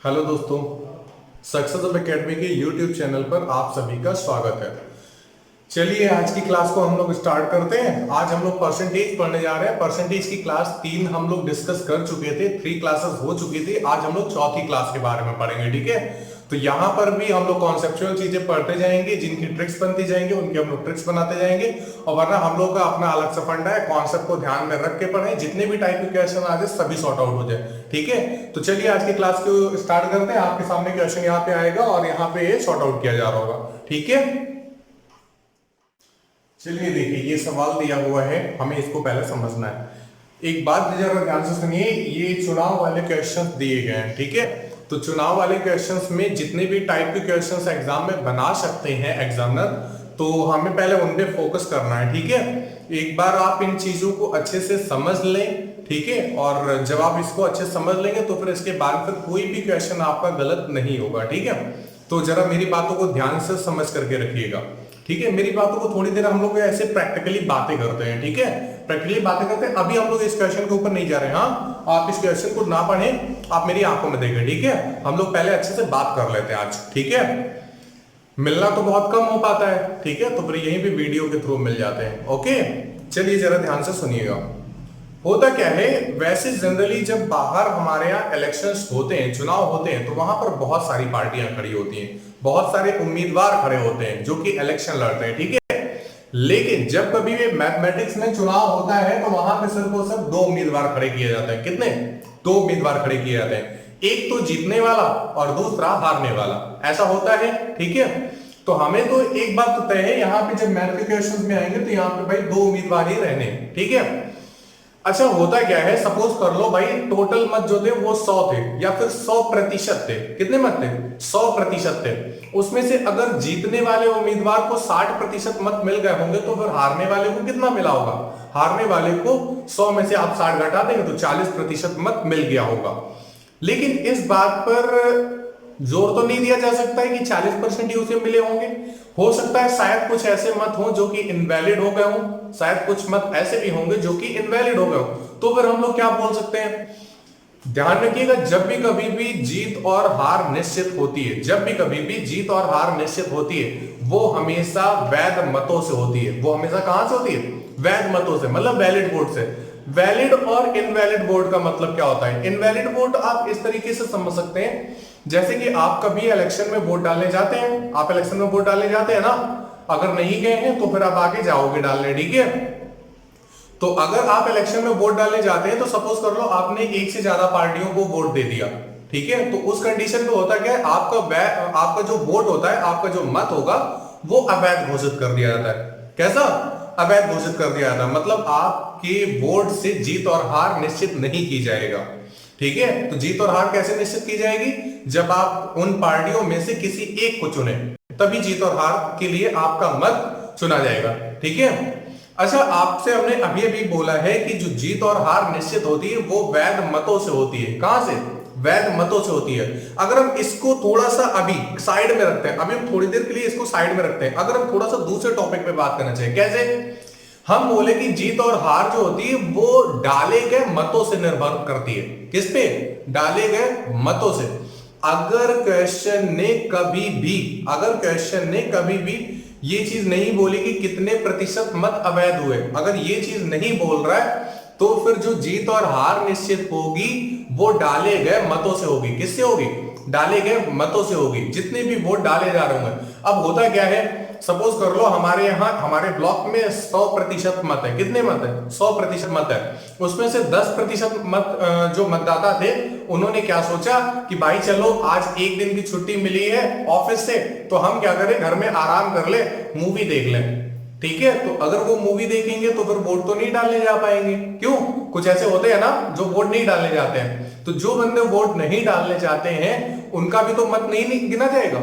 Hello दोस्तों, success of academy के YouTube channel पर आप सभी का स्वागत है। चलिए आज की क्लास को हम लोग स्टार्ट करते हैं। आज हम लोग परसेंटेज पढ़ने जा रहे हैं। परसेंटेज की क्लास 3 हम लोग डिस्कस कर चुके थे, 3 क्लासेस हो चुकी थी। आज हम लोग चौथी क्लास के बारे में पढ़ेंगे, ठीक है। तो यहाँ पर भी हम लोग कॉन्सेप्चुअल चीजें पढ़ते जाएंगे, जिनकी ट्रिक्स बनती जाएंगी उनकी हम लोग ट्रिक्स बनाते जाएंगे। और वरना हम लोग का अपना अलग सा फंडा है, कॉन्सेप्ट को ध्यान में रख के पढ़ें, जितने भी टाइप के क्वेश्चन आ जाए सभी सॉर्ट आउट हो जाए, ठीक है। तो चलिए आज की क्लास को स्टार्ट करते हैं। आपके सामने क्वेश्चन यहाँ पे आएगा और यहाँ पे सॉर्ट आउट किया जा रहा होगा, ठीक है। चलिए देखिए, ये सवाल दिया हुआ है, हमें इसको पहले समझना है। एक बात जरा ध्यान से सुनिए, ये चुनाव वाले क्वेश्चंस दिए गए हैं, ठीक है। तो चुनाव वाले क्वेश्चंस में जितने भी टाइप के क्वेश्चंस एग्जाम में बना सकते हैं एग्जामिनर, तो हमें पहले उन पे फोकस करना है, ठीक है। एक बार आप इन चीजों को अच्छे से समझ लें, ठीक है। और जब आप इसको अच्छे से समझ लेंगे तो फिर इसके बाद फिर कोई भी क्वेश्चन आपका गलत नहीं होगा, ठीक है। तो जरा मेरी बातों को ध्यान से समझ करके रखिएगा, ठीक है। मेरी बातों को थोड़ी देर हम लोग ऐसे प्रैक्टिकली बातें करते हैं, ठीक है। प्रैक्टिकली बातें करते हैं। अभी हम लोग इस क्वेश्चन के ऊपर नहीं जा रहे हैं, हाँ। आप इस क्वेश्चन को ना पढ़ें, आप मेरी आंखों में देखें, ठीक है। हम लोग पहले अच्छे से बात कर लेते हैं आज, ठीक है। मिलना तो बहुत कम हो पाता है, ठीक है। तो फिर यहीं पे वीडियो के थ्रू मिल जाते हैं, ओके। चलिए जरा ध्यान से सुनिएगा। होता क्या है, वैसे जनरली जब बाहर हमारे यहाँ इलेक्शंस होते हैं, चुनाव होते हैं, तो वहां पर बहुत सारी पार्टियां खड़ी होती हैं, बहुत सारे उम्मीदवार खड़े होते हैं जो कि इलेक्शन लड़ते हैं, ठीक है। लेकिन जब कभी भी मैथमेटिक्स में चुनाव होता है तो वहां पे सिर्फ और सिर्फ 2 उम्मीदवार खड़े किए जाते हैं। कितने? 2 उम्मीदवार खड़े किए जाते हैं। एक तो जीतने वाला और दूसरा हारने वाला, ऐसा होता है, ठीक है। तो हमें तो एक बात तो तय है, यहाँ पे जब मैथ के क्वेश्चन में आएंगे तो यहाँ पे भाई 2 उम्मीदवार ही रहने, ठीक है। अच्छा होता क्या है, सपोज कर लो भाई टोटल मत जो थे वो 100 थे या फिर 100% थे। कितने मत थे? 100% थे। उसमें से अगर जीतने वाले उम्मीदवार को 60% मत मिल गए होंगे तो फिर हारने वाले को कितना मिला होगा? हारने वाले को 100 में से आप 60 घटा देंगे तो 40% मत मिल गया होगा। लेकिन इस बात पर जोर तो नहीं दिया जा सकता है कि 40% ही उसे मिले होंगे। हो सकता है शायद कुछ ऐसे मत हो जो कि इनवैलिड हो गए हों, शायद कुछ मत ऐसे भी होंगे जो कि इनवैलिड हो गए हो। तो फिर हम लोग क्या बोल सकते हैं? ध्यान रखिएगा, जब भी कभी भी जीत और हार निश्चित होती है, जब भी कभी भी जीत और हार निश्चित होती है, वो हमेशा वैध मतों से होती है। वो हमेशा कहां से होती है? वैध मतों से, मतलब वैलिड वोट से। वैलिड और इनवैलिड वोट का मतलब क्या होता है? इनवैलिड वोट आप इस तरीके से समझ सकते हैं, जैसे कि आप कभी इलेक्शन में वोट डालने जाते हैं, आप इलेक्शन में वोट डालने जाते हैं ना, अगर नहीं गए हैं तो फिर आप आगे जाओगे डालने, ठीक है। तो अगर आप इलेक्शन में वोट डालने जाते हैं तो सपोज कर लो आपने एक से ज्यादा पार्टियों को वोट दे दिया, ठीक है। तो उस कंडीशन में होता क्या है, आपका जो वोट होता है, आपका जो मत होगा वो अवैध घोषित कर दिया जाता है। कैसा? अवैध घोषित कर दिया जाता है, मतलब आपके वोट से जीत और हार निश्चित नहीं की जाएगा, ठीक है। तो जीत और हार कैसे निश्चित की जाएगी? जब आप उन पार्टियों में से किसी एक को चुने, तभी जीत और हार के लिए आपका मत चुना जाएगा, ठीक है। अच्छा, आपसे हमने अभी अभी बोला है कि जो जीत और हार निश्चित होती है वो वैध मतों से होती है। कहां से? वैध मतों से होती है। अगर हम इसको थोड़ा सा अभी साइड में रखते हैं, अभी हम थोड़ी देर के लिए इसको साइड में रखते हैं, अगर हम थोड़ा सा दूसरे टॉपिक पे बात करना चाहिए, कैसे? हम बोले कि जीत और हार जो होती है वो डाले गए मतों से निर्भर करती है। किस पे? डाले गए मतों से। अगर क्वेश्चन ने कभी भी ये चीज नहीं बोली कि कितने प्रतिशत मत अवैध हुए, अगर ये चीज नहीं बोल रहा है तो फिर जो जीत और हार निश्चित होगी वो डाले गए मतों से होगी। किससे होगी? डाले गए मतों से होगी, जितने भी वोट डाले जा रहे होंगे। अब होता क्या है, सपोज कर लो हमारे यहाँ हमारे ब्लॉक में 100% मत है। कितने मत है? 100% मत है। उसमें से 10% मत जो मतदाता थे उन्होंने क्या सोचा कि भाई चलो आज एक दिन की छुट्टी मिली है ऑफिस से, तो हम क्या करें, घर में आराम कर ले, मूवी देख लें, ठीक है। तो अगर वो मूवी देखेंगे तो फिर वोट तो नहीं डालने जा पाएंगे। क्यों? कुछ ऐसे होते हैं ना जो वोट नहीं डालने जाते हैं। तो जो बंदे वोट नहीं डालने चाहते हैं उनका भी तो मत नहीं गिना जाएगा।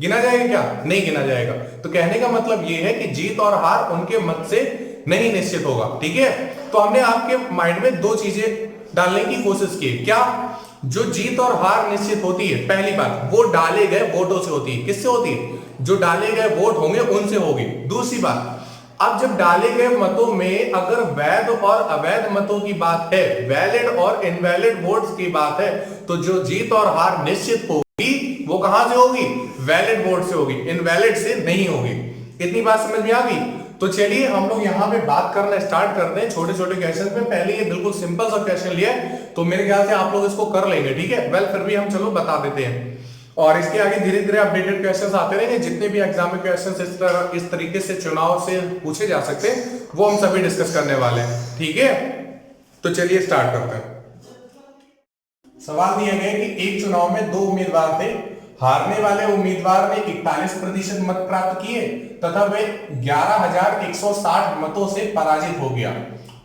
गिना जाएगा क्या? नहीं गिना जाएगा। तो कहने का मतलब यह है कि जीत और हार उनके मत से नहीं निश्चित होगा, ठीक है। तो हमने आपके माइंड में 2 चीजें डालने की कोशिश की। क्या? जो जीत और हार निश्चित होती है, पहली बात वो डाले गए वोटों से होती है। किससे होती है? जो डाले गए वोट होंगे उनसे होगी। दूसरी बात, अब जब डाले गए मतों में अगर वैध और अवैध मतों की बात है, वैलिड और इनवैलिड वोट्स की बात है, तो जो जीत और हार निश्चित होगी वो कहां से होगी? वैलिड वोट से होगी, इनवैलिड से नहीं होगी। इतनी बात समझ में आ गई? तो चलिए हम लोग यहाँ पे बात करना स्टार्ट करते हैं छोटे छोटे क्वेश्चन पे। पहले ये बिल्कुल सिंपल सा क्वेश्चन लिया है, तो मेरे ख्याल से आप लोग इसको कर लेंगे, ठीक है। वेल, फिर भी हम चलो बता देते हैं, और इसके आगे धीरे धीरे अपडेटेड क्वेश्चंस आते रहेंगे। जितने भी एग्जाम में क्वेश्चंस इस तरीके से चुनाव से पूछे जा सकते हैं वो हम सभी डिस्कस करने वाले हैं, ठीक है। तो चलिए स्टार्ट करते हैं। सवाल दिए गए कि एक चुनाव में दो उम्मीदवार थे, हारने वाले उम्मीदवार ने 41% मत प्राप्त किए तथा वे 11,160 मतों से पराजित हो गया।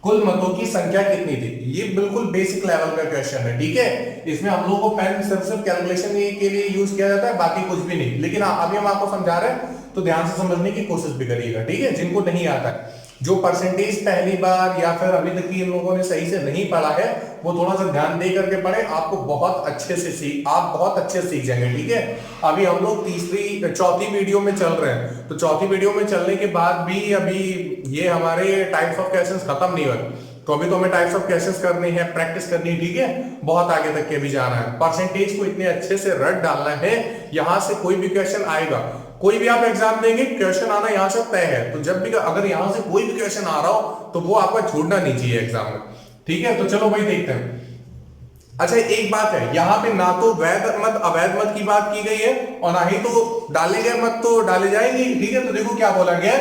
कुल मतों की संख्या कितनी थी? ये बिल्कुल बेसिक लेवल का क्वेश्चन है, ठीक है। इसमें हम लोगों को पेन सिर्फ कैलकुलेशन के लिए यूज किया जाता है, बाकी कुछ भी नहीं। लेकिन अभी हम आपको समझा रहे हैं तो ध्यान से समझने की कोशिश भी करिएगा, ठीक है। जिनको नहीं आता है, जो परसेंटेज पहली बार या फिर अभी तक इन लोगों ने सही से नहीं पढ़ा है, वो थोड़ा सा ध्यान दे करके पढ़े, आपको बहुत अच्छे से आप बहुत अच्छे से सीख जाएंगे, ठीक है। अभी हम लोग चौथी वीडियो में चल रहे हैं, तो चौथी वीडियो में चलने के बाद भी अभी ये हमारे टाइप्स ऑफ क्वेश्चंस खत्म नहीं हुए, तो अभी तो हमें टाइप्स ऑफ क्वेश्चंस करनी है, प्रैक्टिस करनी है, ठीक है। बहुत आगे तक के भी जाना है, परसेंटेज को इतने अच्छे से रट डालना है, यहां से कोई भी क्वेश्चन आएगा, कोई भी आप एग्जाम देंगे क्वेश्चन आना यहां से तय है। तो जब भी अगर यहां से कोई भी क्वेश्चन आ रहा हो तो वो आपका छूटना नहीं चाहिए एग्जाम में, ठीक है। तो चलो भाई देखते हैं। अच्छा, एक बात है, यहाँ पे ना तो वैध मत अवैध मत की बात की गई है और ना ही तो डाले गए मत तो डाले जाएंगे, ठीक है। तो देखो क्या बोला गया,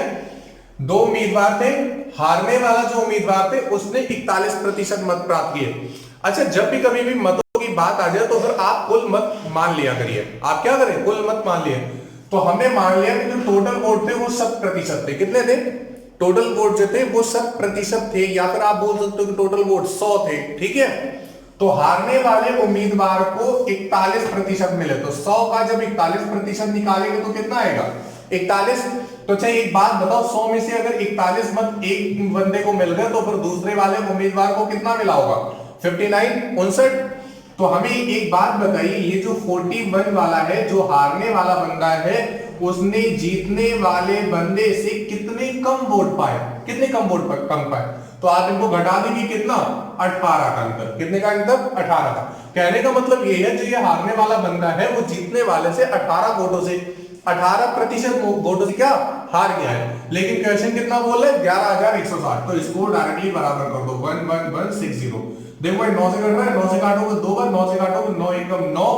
दो उम्मीदवार थे, हारने वाला जो उम्मीदवार थे उसने 41% मत प्राप्त किए। अच्छा, जब भी कभी भी मतों की बात आ जाए तो फिर आप कुल मत मान लिया करिए। आप क्या करें? कुल मत मान लिए। तो हमने मान लिया कि जो टोटल वोट थे वो 100% थे। कितने थे? टोटल वोट जो थे वो 100% थे, या फिर आप बोल सकते हो कि टोटल वोट 100 थे, ठीक है। तो हारने वाले उम्मीदवार को 41% मिले, तो 100 का जब 41% निकालेंगे तो कितना आएगा? 41। तो चाहिए एक बात बताओ, 100 में से अगर 41 मत एक बंदे को मिल गए तो फिर दूसरे वाले उम्मीदवार को कितना मिला होगा? 59, 59। तो हमें एक बात बताइए, ये जो 41 वाला है, जो हारने वाला बंदा है, उसने जीतने वाले बंदे से कितने कम वोट पाए? कितने कम वोट कम पाए? तो आप इनको घटा देंगे, कितना? 18 का अंतर। कितने का अंतर? 18 का। कहने का मतलब ये है, जो ये हारने वाला बंदा है वो जीतने वाले से 18 वोटों से 18% वोटों से क्या हार गया है। लेकिन क्वेश्चन कितना बोल रहे? 11,160। तो इसको डायरेक्टली बराबर कर दो, 11160। देखो भाई, 9 से कट रहा है, 9 से काटोगे 2 बार, 9 से काटोगे 9 एकम 9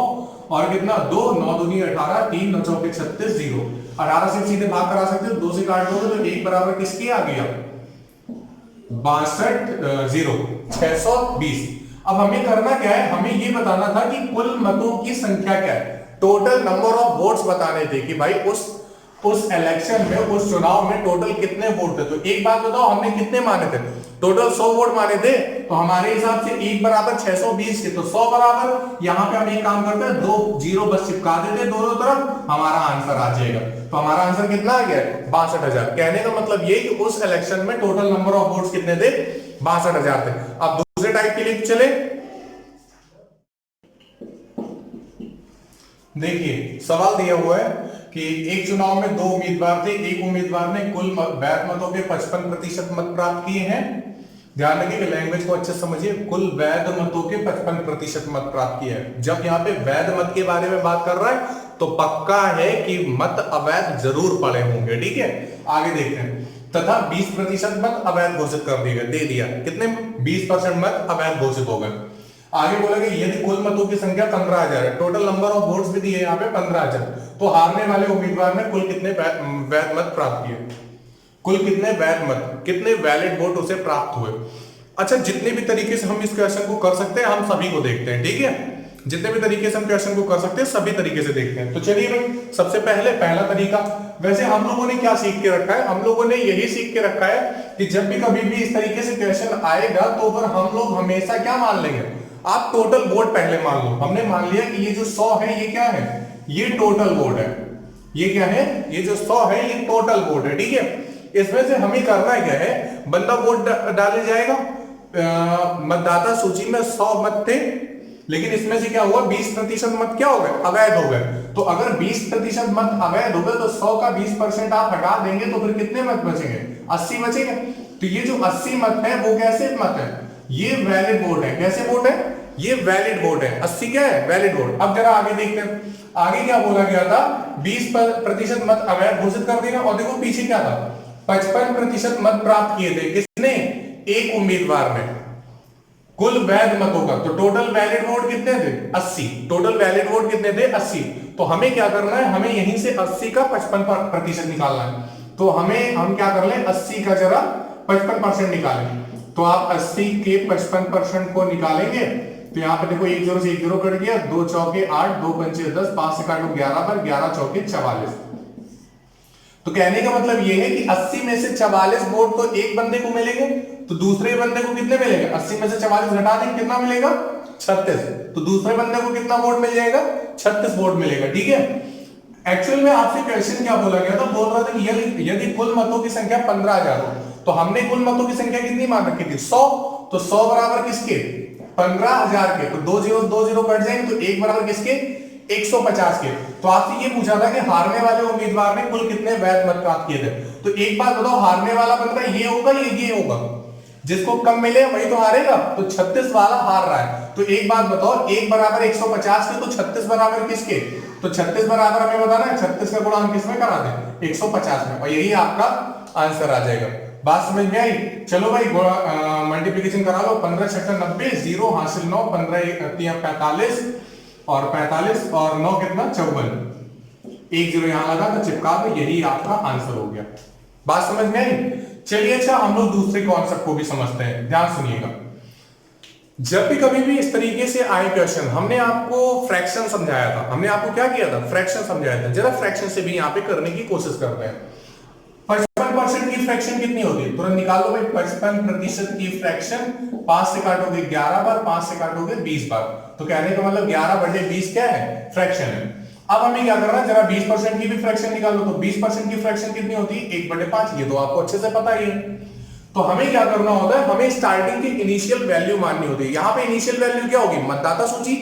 और कितना 2, 9 दूनी 18, 3 9 चौके 36, 0। 18 से सीधे भाग करा सकते हो, 2 से काट दोगे तो 1 बराबर किसकी आ गया? 62, 0, 620। अब हमें करना क्या है? हमें ये बताना था कि कुल मतों की संख्या क्या है, टोटल नंबर ऑफ वोट्स बताने थे कि भाई उस इलेक्शन में, उस चुनाव में टोटल कितने वोट थे। तो एक बात बताओ, हमने कितने माने थे? टोटल 100 वोट माने थे, तो हमारे हिसाब से 1 बराबर 620 के, तो 100 बराबर, यहां पे हम एक काम करते हैं, 2 0 बस चिपका देते हैं दोनों तरफ, हमारा आंसर आ जाएगा। तो हमारा आंसर कितना आ गया? 62,000। कहने का मतलब ये कि उस इलेक्शन में टोटल नंबर ऑफ वोट्स कितने थे? 62,000 थे। अब दूसरे टाइप के लिए चले, देखिए सवाल दिया हुआ है कि एक चुनाव में दो उम्मीदवार थे, एक उम्मीदवार ने कुल वैध मतों के 55% मत प्राप्त किए हैं। ध्यान रखिए कि लैंग्वेज को अच्छे समझिए, कुल वैध मतों के 55% मत प्राप्त किए हैं। जब यहाँ पे वैध मत के बारे में बात कर रहा है तो पक्का है कि मत अवैध जरूर पड़े होंगे, ठीक है। आगे देखते हैं, तथा 20% मत अवैध घोषित कर दिए गए, दे दिया। कितने? 20% मत अवैध घोषित हो गए। आगे बोला कि यदि कुल मतों की संख्या 15,000 है, टोटल नंबर ऑफ वोट्स भी दिए यहाँ पे 15,000, तो हारने वाले उम्मीदवार ने कुल कितने वैध मत प्राप्त किए? कुल कितने वैध मत, कितने वैलिड वोट उसे प्राप्त हुए? अच्छा, जितने भी तरीके से हम इस क्वेश्चन को कर सकते हैं हम सभी को देखते हैं, ठीक है। जितने भी तरीके से हम क्वेश्चन को कर सकते हैं सभी तरीके से देखते हैं। तो चलिए भाई, सबसे पहले पहला तरीका, वैसे हम लोगों ने क्या सीख के रखा है? हम लोगों ने यही सीख के रखा है कि जब भी कभी भी इस तरीके से क्वेश्चन आएगा तो फिर हम लोग हमेशा क्या मान लेंगे? आप टोटल वोट पहले मान लो। हमने मान लिया कि ये जो 100 है ये क्या है? ये टोटल वोट है। ये क्या है? ये जो 100 है ये टोटल वोट है, ठीक है। इसमें से हमें करना क्या है? बंदा वोट डाले जाएगा, मतदाता सूची में 100 मत थे, लेकिन इसमें से क्या हुआ, 20% मत क्या हो गए, अवैध हो गए। तो अगर 20% मत अवैध हो गए तो 100 का 20% आप हटा देंगे तो फिर कितने मत बचेंगे, 80 बचेंगे। तो ये जो 80 मत है वो कैसे मत है, ये वैलिड वोट है। कैसे वोट है, ये वैलिड वोट है। 80 क्या है, वैलिड वोट। अब जरा आगे देखते हैं, आगे क्या बोला गया था, 20% मत अवैध घोषित कर देना। और देखो पीछे क्या था, 55% मत प्राप्त किए थे किसने, एक उम्मीदवार ने, कुल वैध मतों का। तो टोटल वैलिड वोट कितने थे, 80। टोटल वैलिड वोट कितने थे, 80। तो हमें क्या करना है, हमें यहीं से 80 का 55% निकालना है। तो हम क्या कर लें, 80 का जरा 55% निकालें। तो आप 80 के 55% को निकालेंगे तो यहां पे देखो 1 0 से 1 0 कट गया, 2 चौके 8, 2 पंचे 10, 5 से काटो 11 पर, 11 चौके 44। तो कहने का मतलब ये है कि 80 में से 44 वोट तो एक बंदे को मिलेंगे, तो दूसरे बंदे को कितने मिलेंगे, 80 में से 44 घटा देंगे कितना मिलेगा, 36। तो दूसरे बंदे को कितना वोट मिल जाएगा, 36 वोट मिलेगा। ठीक है। एक्चुअल में आपसे क्वेश्चन क्या बोला गया था, बोल रहा था कि यदि कुल मतों की संख्या 15,000 हो, तो हमने कुल मतों की संख्या कितनी मान रखी थी, 100। तो 100 बराबर किसके, 15,000 के। तो 2 0 कट जाएंगे, तो 1 बराबर किसके, 150 के। तो आपसे ये पूछा था कि हारने वाले उम्मीदवार ने कुल कितने वैध मत प्राप्त किए थे। तो एक बात बताओ, हारने वाला बंदा ये होगा, ये होगा, जिसको कम मिले वही तो हारेगा। तो 36 वाला हार रहा है। तो एक बात बताओ, 1 बराबर 150 के, तो 36 बराबर किसके, तो 36 बराबर हमें बताना है 36 का गुणा हम किसमें करा दें, 150 में, और यही आपका आंसर आ जाएगा। बात समझ में आई। चलो भाई मल्टीप्लीकेशन करा लो, 15 6 90, 0 हासिल 9, 15 45 और 45 और 9 कितना 54, 1 0 यहां लगा तो चिपका दो, यही आपका आंसर हो गया। बात समझ में आई। चलिए अच्छा, हम लोग दूसरे कॉन्सेप्ट को भी समझते हैं, ध्यान सुनिएगा। जब भी कभी भी इस तरीके से आए क्वेश्चन, हमने आपको फ्रैक्शन समझाया था, हमने आपको क्या किया था, फ्रैक्शन समझाया था। जरा फ्रैक्शन से भी यहाँ पे करने की कोशिश करते हैं। 55% की फ्रैक्शन कितनी होती है, तुरंत निकाल लो भाई। 55% की फ्रैक्शन 5 से काटोगे 11 बार, 5 से काटोगे 20 बार। तो कहने का मतलब 11/20 क्या है, फ्रैक्शन है। अब हमें क्या करना है, जरा 20% की भी फ्रैक्शन निकालो। तो 20% की फ्रैक्शन कितनी होती है, 1/5। ये तो आपको अच्छे से पता ही है। तो हमें क्या करना होता है, हमें स्टार्टिंग की इनिशियल वैल्यू माननी होती है। यहां पे इनिशियल वैल्यू क्या होगी, मतदाता सूची,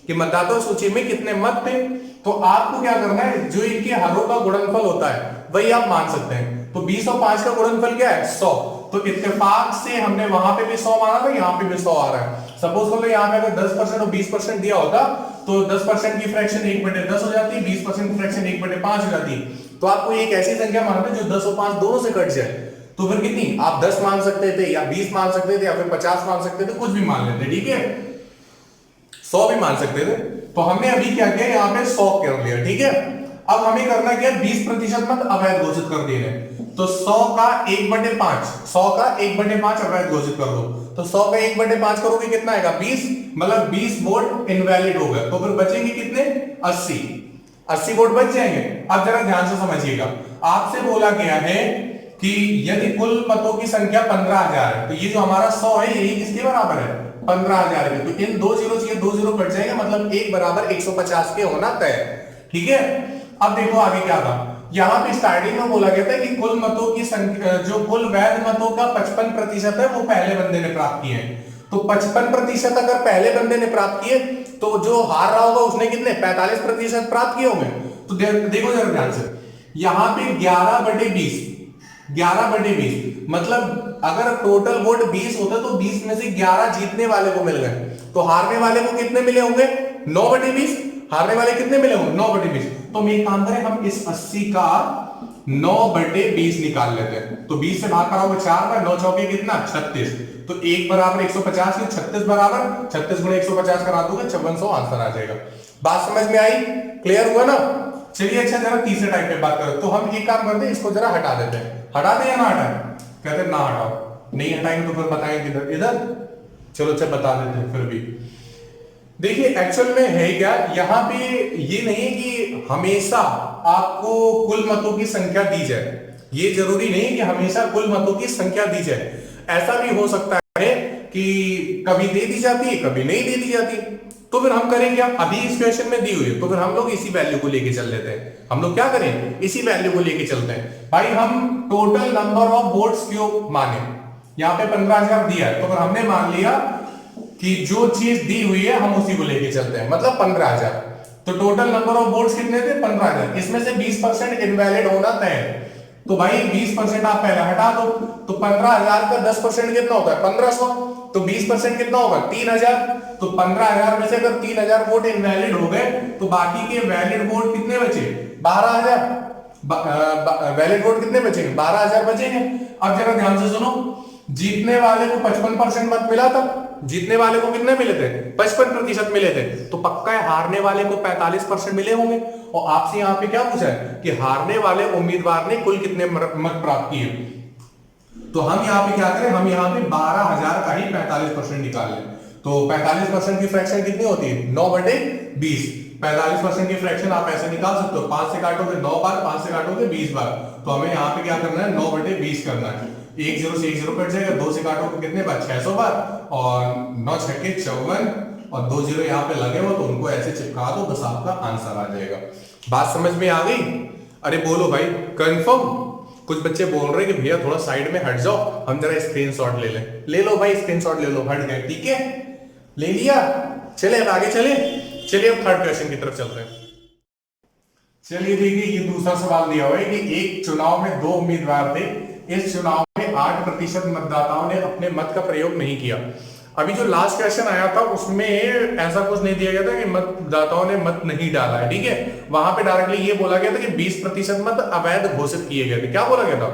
कि मतदाता सूची में कितने मत थे। तो आपको क्या करना है, जो इनके हरों का गुणनफल होता है वही आप मान सकते हैं। तो 20 और 5 का गुणनफल क्या है, 100। तो इत्तेफाक से हमने वहां पे भी 100 माना था, यहाँ पे भी 100 आ रहा है। सपोज कर लो यहाँ पे अगर 10% और 20% दिया होता तो 10% की फ्रैक्शन 1/10 हो जाती, 20% की फ्रैक्शन 1/5 हो जाती। तो आपको एक ऐसी संख्या मानते जो 10 और 5 दोनों से कट जाए। तो फिर कितनी, आप 10 मान सकते थे या 20 मान सकते थे या फिर 50 मान सकते थे, कुछ भी मान लेते। ठीक है, 100 भी मान सकते थे। तो हमने अभी क्या किया, यहाँ पे 100 कर लिया। ठीक है, अब हमें करना क्या, 20% मत अवैध घोषित कर दिए। तो 100 का 1/5, 100 का 1/5 अवैध घोषित कर दो। तो 100 का 1/5 करोगे कितना आएगा, 20, मतलब 20 वोट इनवैलिड हो गए। तो फिर बचेंगे कितने, 80 वोट बच जाएंगे। अब जरा ध्यान से समझिएगा, आपसे बोला गया है कि यदि कुल मतों की संख्या 15,000 है, तो ये जो हमारा 100 है यही किसके बराबर है, 15,000 के। तो इन 2 0 से 2 0 कट जाएगा, मतलब 1 बराबर 150 के होना तय। ठीक है। अब देखो आगे क्या था, यहां पे स्टार्टिंग में बोला गया था कि कुल मतों की संख्या, जो कुल वैध मतों का 55% है वो पहले बंदे ने प्राप्त किए हैं। तो 55% अगर पहले बंदे ने प्राप्त किए तो जो हार रहा होगा उसने कितने 45% प्राप्त किए होंगे। तो देखो जरा ध्यान से, यहां पे 11/20, 11/20 मतलब अगर टोटल वोट 20 होता तो 20 में से 11 जीतने वाले को मिल गए। तो हारने वाले को कितने मिले होंगे, 9/20। हारने वाले कितने मिले होंगे, 9/20। तो हम एक काम करें, हम इस 80 का 9/20 निकाल लेते हैं। तो 20 से भाग कराओगे 4 बार, 9 चौके कितना 36। तो 1 बराबर 150 के, 36 बराबर 36 गुणे 150 करा दोगे 5600 आंसर आ जाएगा। बात समझ में आई, क्लियर हुआ ना। चलिए अच्छा, जरा तीसरे टाइप पे बात करें। तो हम एक काम करते हैं, इसको जरा हटा देते हैं। हटा दें या ना हटाएं, कहते हैं ना हटाओ, नहीं हटाएंगे तो फिर बताएंगे इधर इधर। चलो अच्छा बता देते हैं फिर भी। देखिए एक्चुअल में है क्या, यहां पे ये नहीं है कि हमेशा आपको कुल मतों की संख्या दी जाए, ये जरूरी नहीं कि हमेशा कुल मतों की संख्या दी जाए। ऐसा भी हो सकता है कि कभी दे दी जाती है, कभी नहीं दे दी जाती। तो फिर हम करें क्या, अभी इस क्वेश्चन में दी हुई है तो फिर हम लोग इसी वैल्यू को लेके चल लेते हैं। हम लोग क्या करें, इसी वैल्यू को लेके चलते हैं। भाई हम टोटल नंबर ऑफ वोट्स क्यों माने, यहाँ पे 15,000 दिया है तो फिर हमने मान लिया कि जो चीज दी हुई है हम उसी को लेके चलते हैं, मतलब 15,000। तो टोटल नंबर ऑफ वोट्स कितने थे? 15,000। इसमें से 20% इनवैलिड होना तय है। तो भाई 20% आप पहले हटा दो, तो 15,000 का 10% कितना होता है? 1500। तो 20% कितना होगा? 3,000। तो 15,000 में से अगर 3,000 वोट इनवैलिड हो गए तो बाकी के वैलिड वोट कितने बचे? 12,000। वैलिड वोट कितने बचेंगे? 12,000 बचेंगे। अब जरा ध्यान से सुनो, जीतने वाले को 55% मत मिला था, जीतने वाले को कितने मिले थे? 55% मिले थे। तो पक्का है हारने वाले को 45% मिले होंगे। और आपसे यहां पे क्या पूछा है कि हारने वाले उम्मीदवार ने कुल कितने मत प्राप्त किए। तो हम यहां पे क्या करें, हम यहां पे 12,000 का ही 45% निकाल लें। तो 45% की फ्रैक्शन कितनी होती है? 9/20। 45% की फ्रैक्शन आप ऐसे निकाल सकते हो, 5 से काटोगे 9 बार, 5 से काटोगे 20 बार। तो हमें यहाँ पे क्या करना है? 9/20 करना है। 1 0 से 1 0 कट जाएगा, 2 से काटोगे कितने बार? 600 बार। और 9 6 54 और 2 0 यहाँ पे लगे हो तो उनको ऐसे चिपका दो, बस आपका आंसर आ जाएगा। बात समझ में आ गई? अरे बोलो भाई कंफर्म। कुछ बच्चे बोल रहे हैं कि भैया थोड़ा साइड में हट जाओ, हम जरा स्क्रीनशॉट ले लें। ले लो भाई स्क्रीनशॉट ले लो, हट गए, ठीक है, ले लिया। चले अब आगे चले, चलिए अब थर्ड क्वेश्चन की तरफ चलते हैं। चलिए देखिए, ये दूसरा सवाल दिया हुआ है कि एक चुनाव में 2 उम्मीदवार थे। इस चुनाव में 8% मतदाताओं ने अपने मत का प्रयोग नहीं किया। अभी जो लास्ट क्वेश्चन आया था उसमें ऐसा कुछ नहीं दिया गया था कि मतदाताओं ने मत नहीं डाला है, ठीक है। वहां पे डायरेक्टली ये बोला गया था कि 20% मत अवैध घोषित किए गए थे। क्या बोला गया था?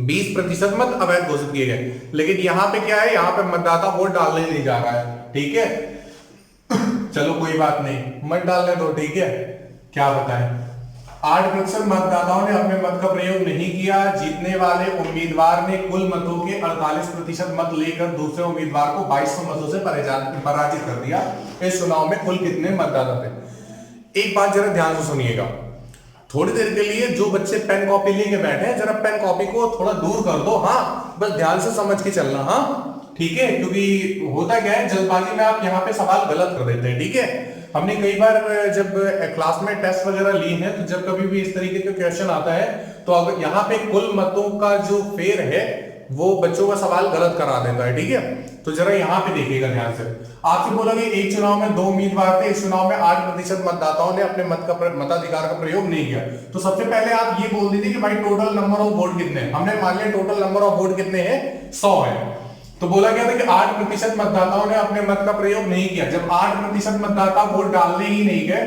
20% मत अवैध घोषित किए गए। लेकिन यहाँ पे क्या है, यहाँ पे मतदाता वोट डालने नहीं जा रहा है, ठीक है। चलो कोई बात नहीं, मत डालने दो, ठीक है। क्या बताएं, 8% मतदाताओं ने अपने मत का प्रयोग नहीं किया। जीतने वाले उम्मीदवार ने कुल मतों के 48% मत लेकर दूसरे उम्मीदवार को 2200 मतों से पराजित कर दिया। इस चुनाव में कुल कितने मतदाता थे? एक बात जरा ध्यान से सुनिएगा, थोड़ी देर के लिए जो बच्चे पेन कॉपी लेके बैठे हैं, जरा पेन कॉपी को थोड़ा दूर कर दो। हाँ, बस ध्यान से समझ के चलना, हाँ ठीक है। क्योंकि होता क्या है, जल्दबाजी में आप यहाँ पे सवाल गलत कर देते हैं, ठीक है। हमने कई बार जब क्लास में टेस्ट वगैरह लिए हैं, तो जब कभी भी इस तरीके का क्वेश्चन आता है तो अगर यहाँ पे कुल मतों का जो फेर है वो बच्चों का सवाल गलत करा देता है, ठीक है। तो जरा यहाँ पे देखिएगा ध्यान से। आपसे बोला कि एक चुनाव में 2 उम्मीदवार थे, इस चुनाव में 8% मतदाताओं ने अपने मताधिकार का प्रयोग नहीं किया। तो सबसे पहले आप ये बोल दीजिए कि भाई टोटल नंबर ऑफ वोट कितने हैं। हमने मान लिया टोटल नंबर ऑफ वोट कितने हैं? 100 है। तो बोला गया था कि 8% मतदाताओं ने अपने मत का प्रयोग नहीं किया। जब 8% मतदाता वोट डालने ही नहीं गए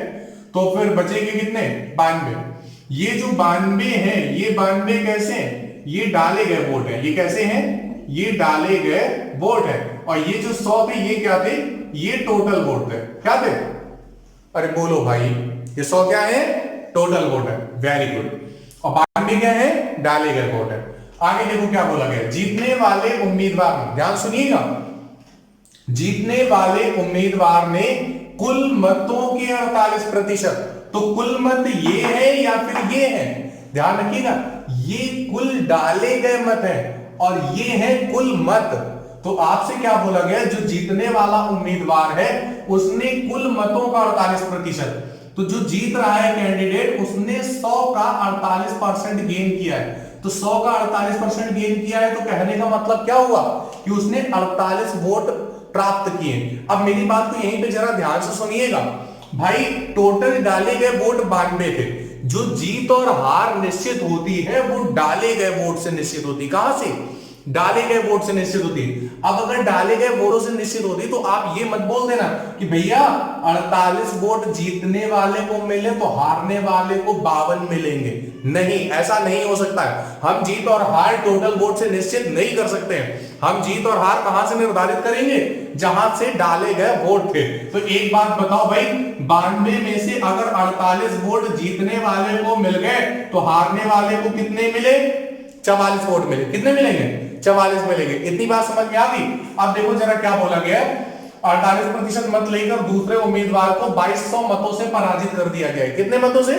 तो फिर बचेंगे कितने? 92। ये जो 92 है, ये 92 कैसे हैं? ये डाले गए वोट है। ये कैसे हैं? ये डाले गए वोट है। और ये जो 100 थे, ये क्या थे? ये टोटल वोट थे। क्या थे? अरे बोलो भाई, ये 100 क्या है? टोटल वोट है। Very good. और 92 क्या है? डाले गए वोट है। आगे देखो क्या बोला गया, जीतने वाले उम्मीदवार ने, ध्यान सुनिएगा, जीतने वाले उम्मीदवार ने कुल मतों के 48%। तो कुल मत ये है या फिर ये है? ध्यान रखिएगा, ये कुल डाले गए मत है और ये है कुल मत। तो आपसे क्या बोला गया, जो जीतने वाला उम्मीदवार है उसने कुल मतों का 48%, तो जो जीत रहा है कैंडिडेट उसने 100 का 48% गेन किया है। तो 100 का 48% गेन किया है, तो कहने का मतलब क्या हुआ कि उसने 48 वोट प्राप्त किए। अब मेरी बात को यहीं पे जरा ध्यान से सुनिएगा भाई, टोटल डाले गए वोट 92 थे। जो जीत और हार निश्चित होती है वो डाले गए वोट से निश्चित होती। कहां से? डाले गए वोट से निश्चित होती है। अब अगर डाले गए वोटों से निश्चित होती तो आप ये मत बोल देना कि भैया 48 वोट जीतने वाले को मिले तो हारने वाले को 52 मिलेंगे। नहीं, ऐसा नहीं हो सकता है। हम जीत और हार टोटल वोट से निश्चित नहीं कर सकते हैं। हम जीत और हार कहां से निर्धारित करेंगे? जहां से डाले गए वोट थे। तो एक बात बताओ भाई, 92 में से अगर 48 वोट जीतने वाले को मिल गए तो हारने वाले को कितने मिले? 44 वोट मिले। कितने मिलेंगे? 44 मिलेंगे। इतनी बात समझ में आ गई? अब देखो जरा क्या बोला गया, 48% मत लेकर दूसरे उम्मीदवार को 2200 मतों से पराजित कर दिया गया है। कितने मतों से?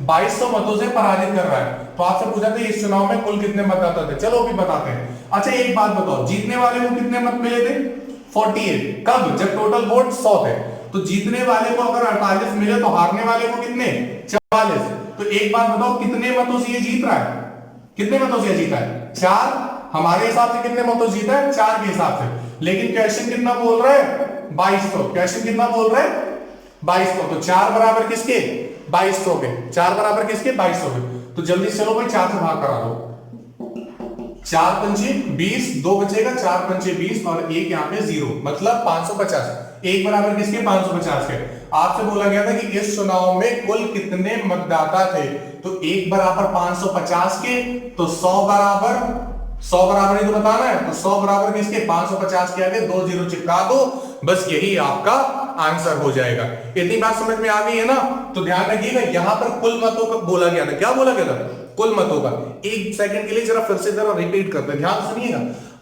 2200 मतों से पराजित कर रहा है। तो आपसे पूछा था इस चुनाव में कुल कितने मतदाता थे। चलो अभी बताते हैं। अच्छा एक बात बताओ, जीतने वाले को कितने मत मिले थे? 48। कब? जब टोटल वोट 100 थे। तो जीतने वाले को अगर 48 मिले तो हारने वाले को कितने? 44। तो एक बात बताओ, कितने मतों से ये जीत रहा है? कितने मतों से जीता है? 4। हमारे हिसाब से कितने मतों से जीता है? 4 के हिसाब से। लेकिन क्वेश्चन कितना बोल रहा है 2200। क्वेश्चन कितना बोल रहा है 2200। तो 4 बराबर किसके 2200 के। 4 बराबर किसके 2200 के। तो जल्दी चलो भाई 4 से भाग करा दो। 4 पंचे 20, 2 बचेगा, 4 पंचे 20 और 1 यहाँ पे 0, मतलब 550। 1 बराबर किसके 550 के। आपसे बोला गया था कि इस चुनाव में कुल कितने मतदाता थे, तो 1 बराबर 550 के, तो 100 बराबर ही तो बताना है। तो 100 बराबर किसके 550 के आगे 2 0 चिपका दो, बस यही आपका आंसर हो जाएगा। इतनी बात समझ में आ गई है ना। तो ध्यान रखिएगा यहां पर कुल मतों का बोला गया था। क्या बोला गया था कुल मतों का। एक सेकंड के लिए जरा फिर से जरा रिपीट करते हैं, ध्यान सुनिएगा।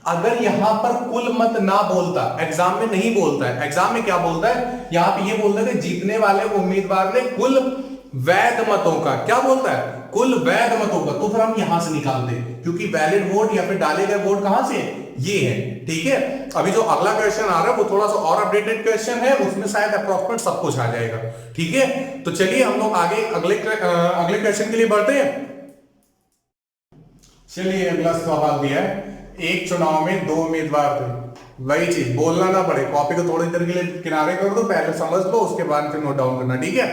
अगर यहां पर कुल मत ना बोलता, एग्जाम में नहीं बोलता है, एग्जाम में क्या बोलता है, यहां पे ये बोलता है कि जीतने वाले उम्मीदवार ने कुल वैध मतों का, क्या बोलता है कुल वैध मतों का, तो फिर हम यहां से निकालते हैं, क्योंकि वैलिड वोट या फिर डाले गए वोट कहां से ये है। ठीक है, अभी जो अगला क्वेश्चन आ रहा है वो थोड़ा सा और अपडेटेड क्वेश्चन है, उसमें शायद अप्रोक्सीमेट सब कुछ आ जाएगा। ठीक है, तो चलिए हम लोग आगे अगले क्वेश्चन के लिए बढ़ते हैं। चलिए अगला सवाल दिया है, एक चुनाव में 2 उम्मीदवार थे। वही चीज बोलना ना पड़े, कॉपी को थोड़ी देर के लिए किनारे कर दो, पहले समझ लो, उसके बाद फिर नोट डाउन करना। ठीक है,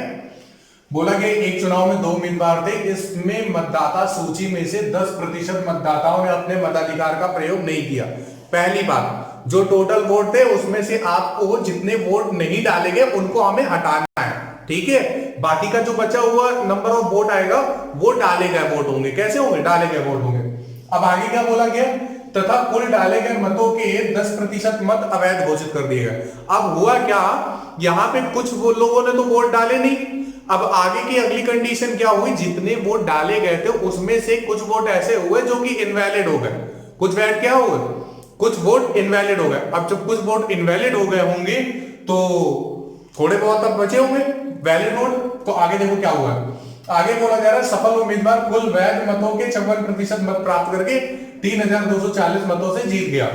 बोला कि एक चुनाव में 2 उम्मीदवार थे, इसमें मतदाता सूची में से 10% मतदाताओं ने अपने मताधिकार का प्रयोग नहीं किया। पहली बात, जो टोटल वोट थे उसमें से आपको जितने वोट नहीं डाले गए उनको हमें हटाना है। ठीक है, बाकी का जो बचा हुआ नंबर ऑफ वोट आएगा वो डाले गए वोट होंगे। कैसे होंगे, डाले गए वोट होंगे। अब आगे क्या बोला गया, तथा कुल डाले गए मतों के 10% मत अवैध घोषित कर दिए गए। अब हुआ क्या, यहां पे कुछ लोगों ने तो वोट डाले नहीं। अब आगे की अगली कंडीशन क्या हुई, जितने वोट डाले गए थे उसमें से कुछ वोट ऐसे हुए जो कि इनवैलिड हो गए। कुछ वोट क्या हुए, कुछ वोट इनवैलिड हो गए। अब जब कुछ वोट इनवैलिड हो गए होंगे तो थोड़े बहुत अब बचे होंगे वैलिड वोट। तो आगे देखो क्या हुआ, आगे बोला जा रहा है सफल उम्मीदवार कुल वैध मतों के 56% मत प्राप्त करके 3240 मतों से जीत गया।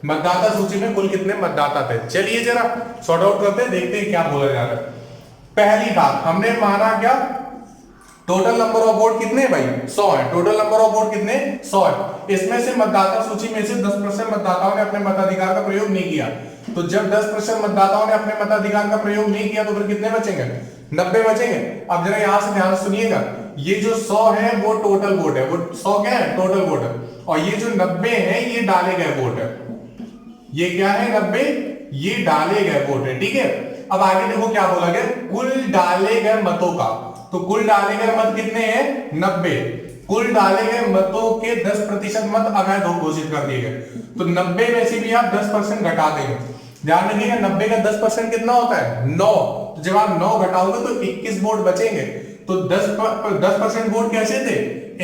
मतदाता सूची में कुल कितने मतदाता थे, चलिए जरा सॉर्ट आउट करते हैं, देखते हैं क्या बोला जा रहा है। पहली बात, हमने माना क्या, टोटल नंबर ऑफ वोट कितने भाई 100 है। टोटल नंबर ऑफ वोट कितने 100 है। इसमें से मतदाता सूची में से 10% मतदाताओं ने अपने मताधिकार का प्रयोग नहीं किया। तो जब 10% मतदाताओं ने अपने मताधिकार का प्रयोग नहीं किया तो फिर कितने बचेंगे 90 बचेंगे। अब जरा यहां से ध्यान सुनिएगा, ये जो 100 है वो टोटल वोट है, वो 100 क्या है टोटल वोट है, और ये जो 90 है ये डाले गए वोट है। ये क्या है 90, ये डाले गए वोट है। ठीक है, अब आगे देखो क्या बोला गया, कुल डाले गए मतों का। तो कुल डाले गए मत कितने हैं 90। कुल डाले गए मतों के 10% मत अवैध घोषित कर दिए गए। तो 90 में से भी आप 10% घटा देंगे। ध्यान रखिएगा 90 का 10% कितना होता है 9। तो जब आप 9 घटाओगे तो 21 वोट बचेंगे। तो 10% वोट कैसे थे,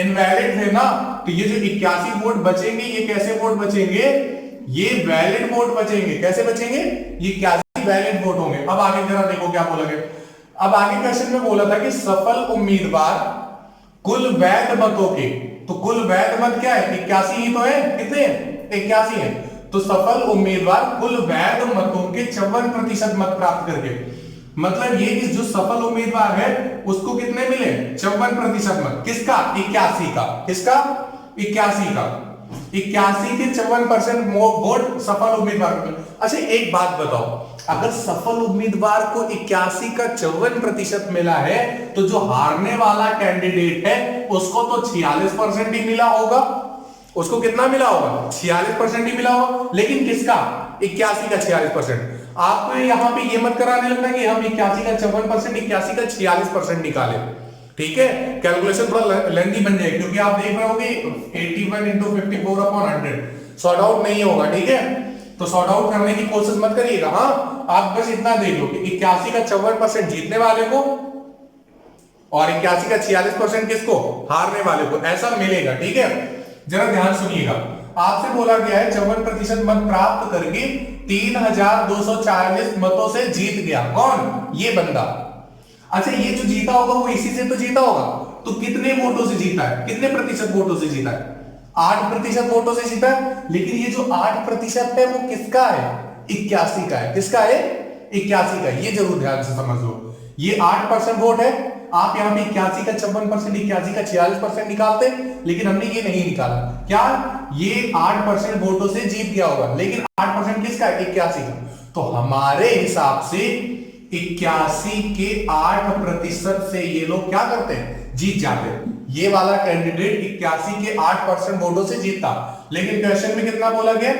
इनवैलिड थे ना। तो ये जो 81 वोट बचेंगे ये कैसे वोट बचेंगे, ये वैलिड वोट बचेंगे। कैसे बचेंगे, ये 81 वैलिड वोट होंगे। अब आगे जरा देखो क्या बोला गया। अब आगे क्वेश्चन में बोला था कि सफल उम्मीदवार कुल वैध मतों के, तो कुल वैध मत क्या है 81 ही तो है, कितने 81 है। तो सफल उम्मीदवार कुल वैध मतों के 54% मत प्राप्त करके, मतलब ये कि जो सफल उम्मीदवार है उसको कितने मिले 54% मत। किसका 81 का, किसका 81 का, 81 के 54% वोट सफल उम्मीदवार को। अच्छा एक बात बताओ, अगर सफल उम्मीदवार को 81 का 54% मिला है तो जो हारने वाला कैंडिडेट है उसको तो 46% ही मिला होगा। उसको कितना मिला होगा 46% ही मिला होगा। लेकिन किसका 81 का 46%। आपको यहां पे ये मत कराने लगना कि हम 81 का 54%, 81 का 46% निकाले। ठीक है, कैलकुलेशन थोड़ा लेंथी बन जाएगी, क्योंकि आप देख रहे होगे 81 into 54/100 सॉर्ट आउट नहीं होगा। ठीक है, तो सॉर्ट आउट करने की कोशिश मत करिएगा। हाँ, आप बस इतना देख लो कि 81 का 54% जीतने वाले को और 81 का 46% किसको, हारने वाले को, ऐसा मिलेगा। ठीक है, जरा ध्यान सुनिएगा, आपसे बोला गया है 54% मत प्राप्त करके 3240 मतों से जीत गया। कौन, ये बंदा। अच्छा, ये जो जीता होगा वो इसी से तो जीता होगा। तो कितने वोटों से जीता है, कितने प्रतिशत वोटों से जीता है, 8% वोटों से जीता है। लेकिन ये जो 8% है वो किसका है, 81 का है। किसका है, 81 का। ये जरूर ध्यान से समझ लो, ये 8% वोट है आप यहाँ पे 81 का 56%, 81 का 46% निकालते, लेकिन हमने ये नहीं निकाला। क्या ये 8% वोटों से जीत गया होगा, लेकिन 8% किसका है? 81 का। तो हमारे हिसाब से 81 के 8% से ये लोग क्या करते हैं? जीत जाते हैं। ये वाला कैंडिडेट 81 के 8% वोटों से जीतता, लेकिन क्वेश्चन में कितना बोला गया?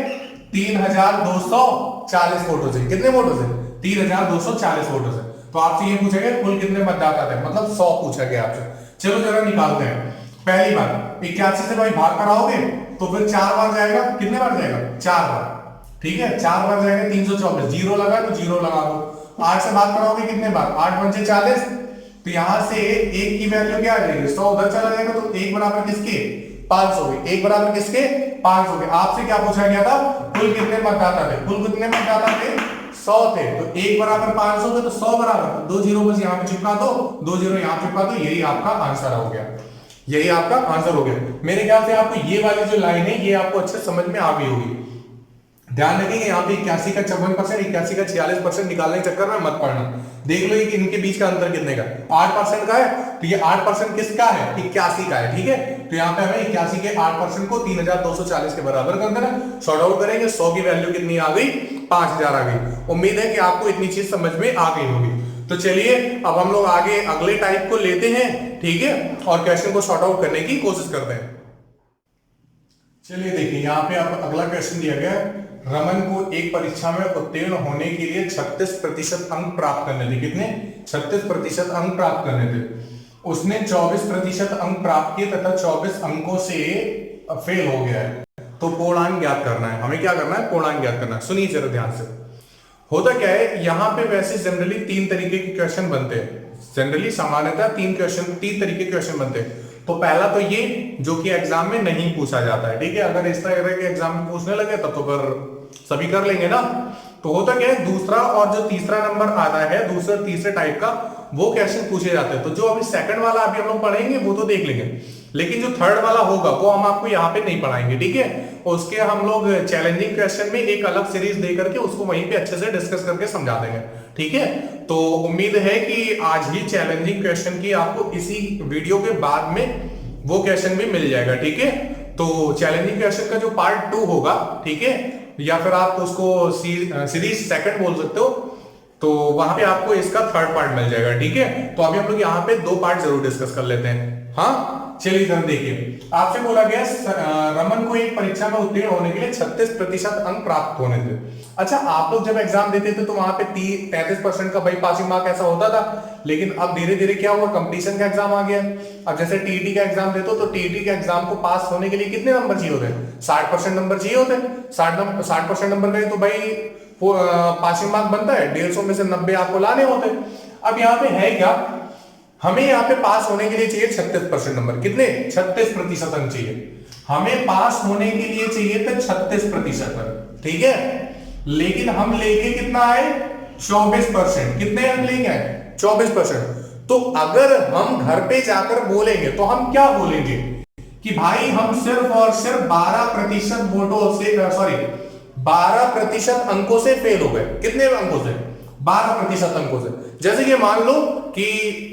3240 वोटों से। कितने वोटों से? 3240 वोटों से। तो आपसे ये पूछा गया कुल कितने मतदाता थे, मतलब 100 पूछा गया आपसे। चलो जरा निकालते हैं। पहली बार 81 से भाई भाग कराओगे तो फिर 4 बार जाएगा। कितने बार जाएगा? 4 बार। ठीक है, 4 बार जाएगा 324। जीरो लगा तो जीरो लगा दो। 8 से भाग कराओगे कितने बार? 8 पंचे 40। तो यहां से एक की वैल्यू क्या आ जाएगी? 100 उधर चला जाएगा, तो 1 बराबर किसके? 500 के। 1 बराबर किसके? 500 के। आपसे क्या पूछा गया था? कुल कितने मतदाता थे? कुल कितने मतदाता थे? 100 थे। तो 1 बराबर 500 के, तो 100 बराबर 2 जीरो बस यहाँ पे चिपका दो, 2 जीरो यहाँ चिपका दो। यही आपका आंसर हो गया। यही आपका आंसर हो गया। मेरे ख्याल से आपको ये वाली जो लाइन है ये आपको अच्छे समझ में आ गई होगी। ध्यान रखिए यहाँ पे 81 का 56%, 81 का 46% निकालने के चक्कर में मत पड़ना। देख लो कि इनके बीच का अंतर कितने का? 8% का है। तो ये 8% किसका है? 81 का है। ठीक है, तो यहाँ पे हमें 81 के 8% को 3240 के बराबर कर देना। शॉर्ट आउट करेंगे, 100 की वैल्यू कितनी आ गई? 5000 आ गई। उम्मीद है कि आपको इतनी चीज समझ में आ गई होगी। तो चलिए अब हम लोग आगे अगले टाइप को लेते हैं। ठीक है, और क्वेश्चन को शॉर्ट आउट करने की कोशिश करते हैं। चलिए देखिए, यहाँ पे आप अगला क्वेश्चन दिया गया है। रमन को एक परीक्षा में उत्तीर्ण होने के लिए 36% अंक प्राप्त करने थे। कितने? 36% अंक प्राप्त करने थे। उसने 24% अंक प्राप्त किए तथा 24 अंकों से फेल हो गया है। तो पूर्णांक ज्ञात करना है। हमें क्या करना है? पूर्णांक ज्ञात करना है। सुनिए जरा ध्यान से। होता क्या है, यहाँ पे वैसे जनरली 3 तरीके के क्वेश्चन बनते हैं। जनरली सामान्यतः 3 तरीके के क्वेश्चन बनते हैं। तो पहला तो ये जो कि एग्जाम में नहीं पूछा जाता है। ठीक है, अगर इस तरह के एग्जाम में पूछने लगे तब तो फिर सभी कर लेंगे ना। तो होता क्या है, दूसरा और जो तीसरा नंबर आता है, दूसरे तीसरे टाइप का, वो क्वेश्चन पूछे जाते हैं। तो जो अभी सेकंड वाला अभी हम लोग पढ़ेंगे वो तो देख लेंगे, लेकिन जो थर्ड वाला होगा वो हम आपको यहाँ पे नहीं पढ़ाएंगे। ठीक है, उसके हम लोग चैलेंजिंग क्वेश्चन में एक अलग सीरीज दे करके उसको वहीं पे अच्छे से डिस्कस करके समझा देंगे। ठीक है, तो उम्मीद है कि आज ही चैलेंजिंग क्वेश्चन की आपको इसी वीडियो के बाद में वो क्वेश्चन भी मिल जाएगा। ठीक है, तो चैलेंजिंग क्वेश्चन का जो पार्ट 2 होगा, ठीक है, या फिर आप उसको सीरीज सेकंड बोल सकते हो, तो वहां पे आपको इसका थर्ड पार्ट मिल जाएगा। ठीक है, तो अभी हम लोग यहाँ पे 2 पार्ट जरूर डिस्कस कर लेते हैं। हाँ चलिए इधर देखिए, आपसे बोला गया रमन को एक परीक्षा में उत्तीर्ण होने के लिए 36% अंक प्राप्त होने थे। अच्छा, आप लोग जब एग्जाम देते थे तो वहां पे 33% का भाई पासिंग मार्क ऐसा होता था, लेकिन अब धीरे धीरे क्या हुआ, कंपटीशन का एग्जाम आ गया। अब जैसे टीईटी का एग्जाम देते हो तो टीईटी के एग्जाम को पास होने के लिए कितने नंबर चाहिए होते हैं? 60% नंबर चाहिए होते हैं। 60% नंबर गए तो भाई पासिंग मार्क बनता है, 150 में से 90 आपको लाने होते हैं। अब यहाँ पे है क्या, हमें यहाँ पे पास होने के लिए चाहिए 36% नंबर। कितने? 36% अंक चाहिए। हमें पास होने के लिए चाहिए थे 36% अंक। ठीक है, लेकिन हम लेके कितना आए? 24%। कितने अंक लेंगे? 24%। तो अगर हम घर पे जाकर बोलेंगे तो हम क्या बोलेंगे कि भाई हम सिर्फ और सिर्फ 12% वोटों से 12% अंकों से फेल हो गए। कितने अंकों से? 12% अंकों से। जैसे कि मान लो कि